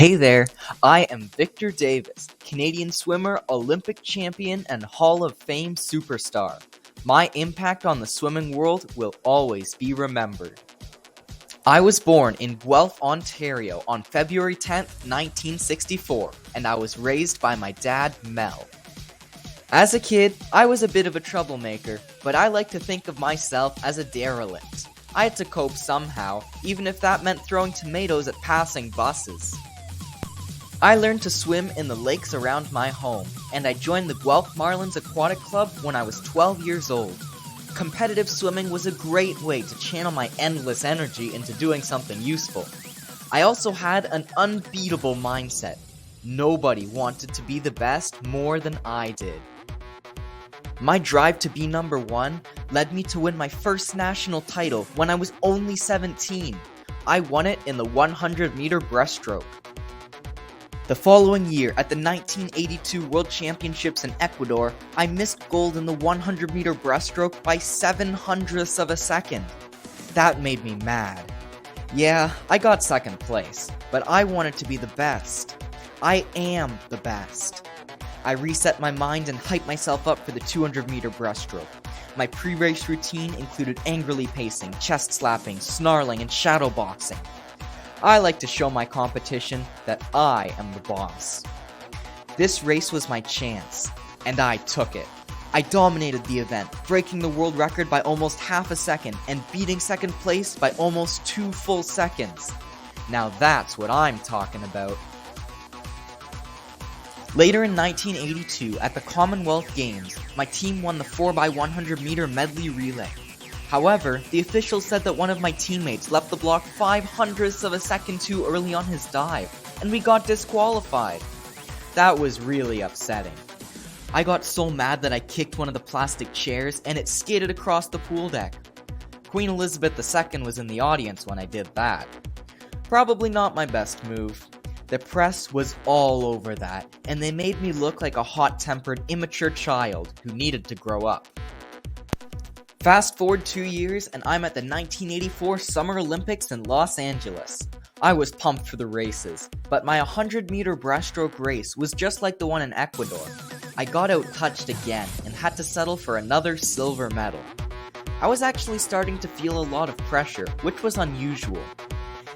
Hey there, I am Victor Davis, Canadian swimmer, Olympic champion, and Hall of Fame superstar. My impact on the swimming world will always be remembered. I was born in Guelph, Ontario on February 10th, 1964, and I was raised by my dad, Mel. As a kid, I was a bit of a troublemaker, but I like to think of myself as a derelict. I had to cope somehow, even if that meant throwing tomatoes at passing buses. I learned to swim in the lakes around my home, and I joined the Guelph Marlins Aquatic Club when I was 12 years old. Competitive swimming was a great way to channel my endless energy into doing something useful. I also had an unbeatable mindset. Nobody wanted to be the best more than I did. My drive to be number one led me to win my first national title when I was only 17. I won it in the 100-meter breaststroke. The following year, at the 1982 World Championships in Ecuador, I missed gold in the 100-meter breaststroke by 7/100ths of a second. That made me mad. Yeah, I got second place, but I wanted to be the best. I am the best. I reset my mind and hyped myself up for the 200-meter breaststroke. My pre-race routine included angrily pacing, chest slapping, snarling, and shadow boxing. I like to show my competition that I am the boss. This race was my chance, and I took it. I dominated the event, breaking the world record by almost half a second and beating second place by almost 2 full seconds. Now that's what I'm talking about. Later in 1982, at the Commonwealth Games, my team won the 4x100-meter medley relay. However, the officials said that one of my teammates left the block 5/100ths of a second too early on his dive, and we got disqualified. That was really upsetting. I got so mad that I kicked one of the plastic chairs and it skidded across the pool deck. Queen Elizabeth II was in the audience when I did that. Probably not my best move. The press was all over that, and they made me look like a hot-tempered, immature child who needed to grow up. Fast forward 2 years, and I'm at the 1984 Summer Olympics in Los Angeles. I was pumped for the races, but my 100-meter breaststroke race was just like the one in Ecuador. I got out-touched again and had to settle for another silver medal. I was actually starting to feel a lot of pressure, which was unusual.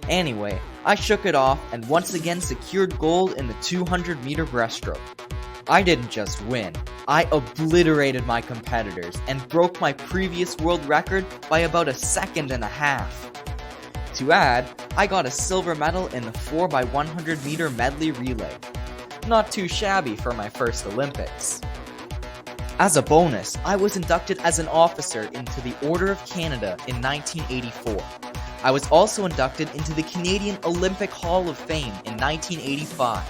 Anyway, I shook it off and once again secured gold in the 200-meter breaststroke. I didn't just win, I obliterated my competitors and broke my previous world record by about 1.5 seconds. To add, I got a silver medal in the 4x100-meter medley relay. Not too shabby for my first Olympics. As a bonus, I was inducted as an officer into the Order of Canada in 1984. I was also inducted into the Canadian Olympic Hall of Fame in 1985.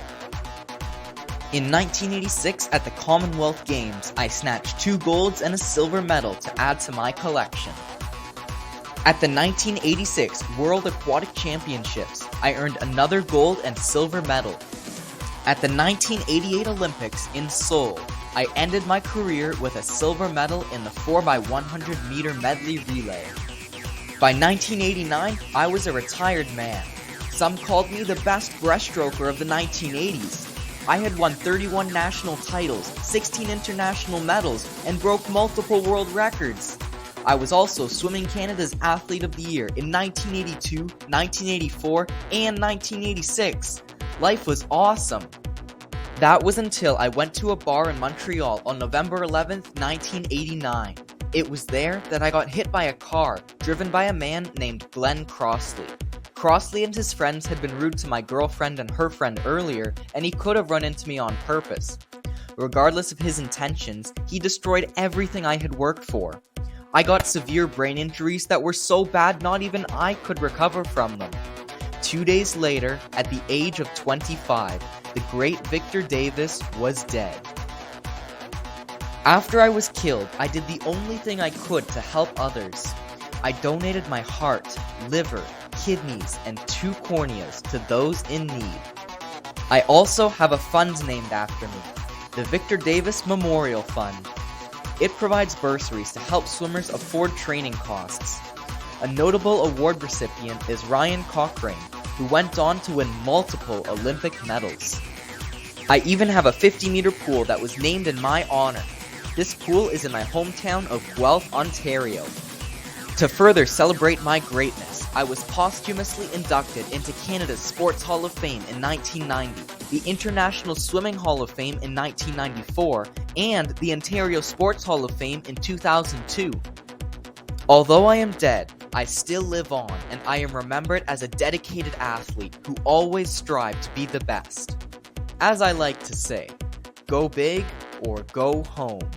In 1986, at the Commonwealth Games, I snatched 2 golds and a silver medal to add to my collection. At the 1986 World Aquatic Championships, I earned another gold and silver medal. At the 1988 Olympics in Seoul, I ended my career with a silver medal in the 4x100-meter medley relay. By 1989, I was a retired man. Some called me the best breaststroker of the 1980s. I had won 31 national titles, 16 international medals, and broke multiple world records. I was also Swimming Canada's Athlete of the Year in 1982, 1984, and 1986. Life was awesome. That was until I went to a bar in Montreal on November 11th, 1989. It was there that I got hit by a car, driven by a man named Glenn Crossley. Crossley and his friends had been rude to my girlfriend and her friend earlier, and he could have run into me on purpose. Regardless of his intentions, he destroyed everything I had worked for. I got severe brain injuries that were so bad not even I could recover from them. 2 days later, at the age of 25, the great Victor Davis was dead. After I was killed, I did the only thing I could to help others. I donated my heart, liver, kidneys, and 2 corneas to those in need. I also have a fund named after me, the Victor Davis Memorial Fund. It provides bursaries to help swimmers afford training costs. A notable award recipient is Ryan Cochrane, who went on to win multiple Olympic medals. I even have a 50-meter pool that was named in my honor. This pool is in my hometown of Guelph, Ontario. To further celebrate my greatness, I was posthumously inducted into Canada's Sports Hall of Fame in 1990, the International Swimming Hall of Fame in 1994, and the Ontario Sports Hall of Fame in 2002. Although I am dead, I still live on, and I am remembered as a dedicated athlete who always strived to be the best. As I like to say, go big or go home.